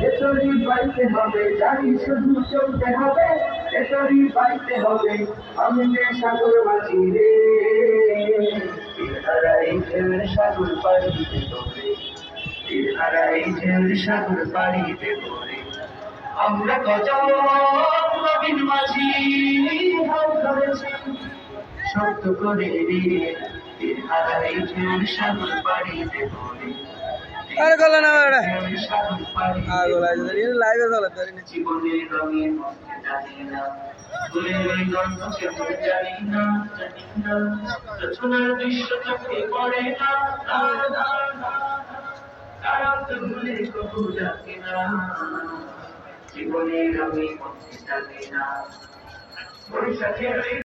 এতরি পাইতে হবে, জানি শুধু চলতে হবে, এতরি পাইতে হবে। আমি যে সাগর মাঝি রে, হারাই ঢেউয়ের সাগর পাড়ি দেব রে, হারাই ঢেউয়ের সাগর পাড়ি দেব রে। আমরা কজন নবীন মাঝি হাল ধরেছি শক্ত করে রে, হারাই ঢেউয়ের সাগর পাড়ি দেব রে, আরে গলা না বেটা সাগর পাড়ি আগল আইছে জানি লাইভে চলে জানি না জীবনের রঙে মধ্যে জানি না, ফুলের ওই গন্ধ কেমন জানি না, জানি না। রচনার দৃশ্য চোখে পড়ে না, না, না, না, তারা তো ভুলে কবু যাকে না, জীবনের রঙে মধ্যে জানি না। বৈশাখের